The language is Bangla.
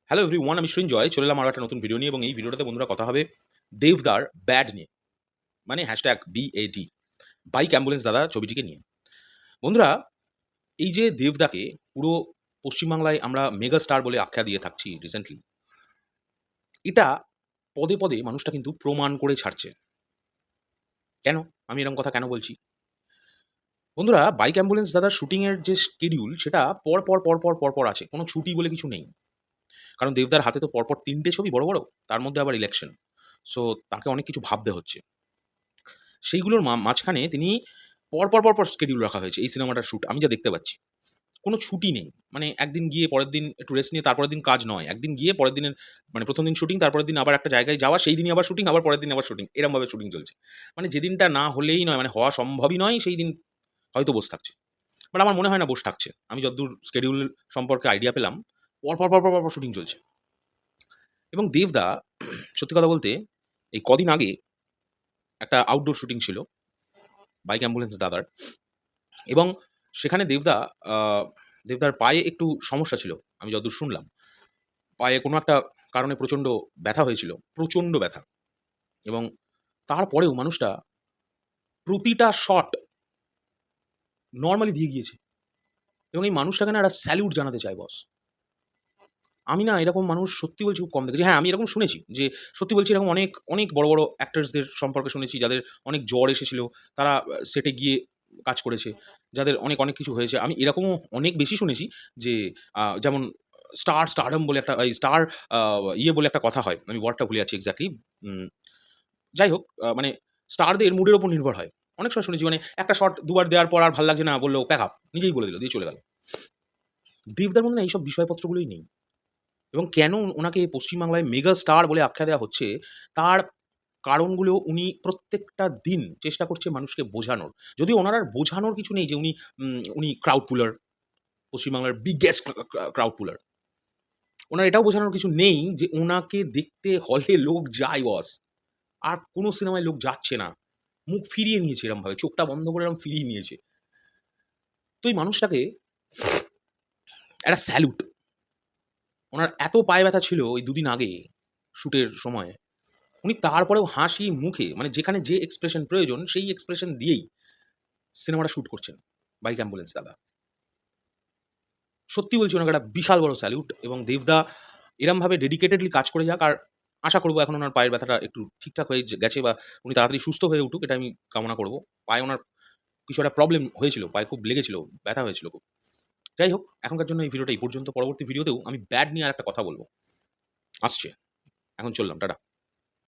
হ্যালো এভরিওয়ান, আমি সৃঞ্জয় চলে এলাম আরও একটা নতুন ভিডিও নিয়ে। এবং এই ভিডিওটাতে বন্ধুরা কথা হবে দেবদার ব্যাড নিয়ে, মানে #BAD বাইক অ্যাম্বুলেন্স দাদা ছবিটিকে নিয়ে। বন্ধুরা, এই যে দেবদাকে পুরো পশ্চিমবাংলায় আমরা মেগা স্টার বলে আখ্যা দিয়ে থাকছি রিসেন্টলি, এটা পদে পদে মানুষটা কিন্তু প্রমাণ করে ছাড়ছে। কেন? আমি এরকম কথা কেন বলছি? বন্ধুরা, বাইক অ্যাম্বুলেন্স দাদার শুটিংয়ের যে শিডিউল সেটা পর পর আছে। কোনো ছুটি বলে কিছু নেই। কারণ দেবদার হাতে তো পরপর ৩ টে ছবি বড়, বড়। তার মধ্যে আবার ইলেকশন। সো তাকে অনেক কিছু ভাবতে হচ্ছে। সেইগুলোর মাঝখানে তিনি পরপর শিডিউল রাখা হয়েছে এই সিনেমাটার শুট। আমি যা দেখতে পাচ্ছি। কোনো ছুটি নেই। মানে একদিন গিয়ে পরের দিন একটু রেস্ট নিয়ে তারপরের দিন কাজ নয়। একদিন গিয়ে পরের দিনের মানে ১ম দিন শুটিং, তারপরের দিন আবার একটা জায়গায় যাওয়া, সেই দিনই আবার শুটিং, আবার পরের দিন আবার শুটিং। এরমভাবে শুটিং চলছে। মানে যেদিনটা না হলেই নয়, মানে হওয়া সম্ভবই নয়, সেই দিন হয়তো বসে থাকছে। বাট আমার মনে হয় না বসে থাকছে। আমি যতদূর শিডিউল সম্পর্কে আইডিয়া পেলাম, পরপর শুটিং চলছে। এবং দেবদা সত্যি কথা বলতে এই কদিন আগে একটা আউটডোর শুটিং ছিল বাইক অ্যাম্বুলেন্স দাদার। এবং সেখানে আ দেবদার পায়ে একটু সমস্যা ছিল। আমি যতদূর শুনলাম। পায়ে কোনো একটা কারণে প্রচণ্ড ব্যথা হয়েছিল। প্রচণ্ড ব্যথা। এবং তারপরেও মানুষটা প্রতিটা শট নরমালি দিয়ে গিয়েছে। এবং এই মানুষটাকে না একটা স্যালুট জানাতে চাই বস। আমি না এরকম মানুষ সত্যি বলছি খুব কম দেখেছি। হ্যাঁ, আমি এরকম শুনেছি যে সত্যি বলছি এরকম অনেক বড় অ্যাক্টরসদের সম্পর্কে শুনেছি যাদের অনেক জ্বর এসেছিল। তারা সেটে গিয়ে কাজ করেছে। যাদের অনেক কিছু হয়েছে। আমি এরকমও অনেক বেশি শুনেছি যে যেমন স্টারডম বলে একটা এই স্টার আ ইয়ে বলে একটা কথা হয়। আমি ওয়ার্ডটা ভুলে যাচ্ছি এক্সাক্টলি। উম যাই হোক, মানে স্টারদের মুডের উপর নির্ভর হয়। অনেক সময় শুনেছি মানে একটা শট দুবার দেওয়ার পর আর ভাল লাগছে না, বলল প্যাক আপ। নিজেই বলে দিল, দিয়ে চলে গেল। দেবদার মধ্যে না এইসব বিষয়পত্রগুলোই নেই। এবং কেন উনাকে পশ্চিমবাংলায় মেগা স্টার বলে আখ্যা দেওয়া হচ্ছে, তার কারণগুলো উনি প্রত্যেকটা দিন চেষ্টা করছে মানুষকে বোঝানোর। যদিও ওনার আর বোঝানোর কিছু নেই যে উনি ক্রাউড পুলার, পশ্চিমবাংলার বিগেস্ট ক্রাউড পুলার। ওনার এটাও বোঝানোর কিছু নেই যে ওনাকে দেখতে হলে লোক যায় বস। আর কোন সিনেমায় লোক যাচ্ছে না। মুখ ফিরিয়ে নিয়েছে এরমভাবে। চোখটা বন্ধ করে এরম ফিরিয়ে নিয়েছে। তো এই মানুষটাকে একটা স্যালুট। ওনার এত পায়ে ব্যথা ছিল ওই দুদিন আগে শুটের সময়। উনি তারপরেও হাসি মুখে মানে যেখানে যে এক্সপ্রেশন প্রয়োজন সেই এক্সপ্রেশন দিয়েই সিনেমাটা শুট করছেন বাইক অ্যাম্বুলেন্স দাদা। সত্যি বলছি ওনাকে একটা বিশাল বড় স্যালুট। এবং দেবদা এরমভাবে ডেডিকেটেডলি কাজ করে যাক। আর আশা করব এখন ওনার পায়ের ব্যথাটা একটু ঠিকঠাক হয়ে গেছে বা উনি তাড়াতাড়ি সুস্থ হয়ে উঠুক, এটা আমি কামনা করব। পায়ে ওনার কিছু একটা প্রবলেম হয়েছিল, পায়ে খুব লেগেছিল, ব্যথা হয়েছিল খুব। যাই হোক, এখনকার জন্য এই ভিডিওটা এই পর্যন্ত। পরবর্তী ভিডিওতেও আমি ব্যাড নিয়ে আরেকটা কথা বলব। আসছে। এখন চললাম। টাটা।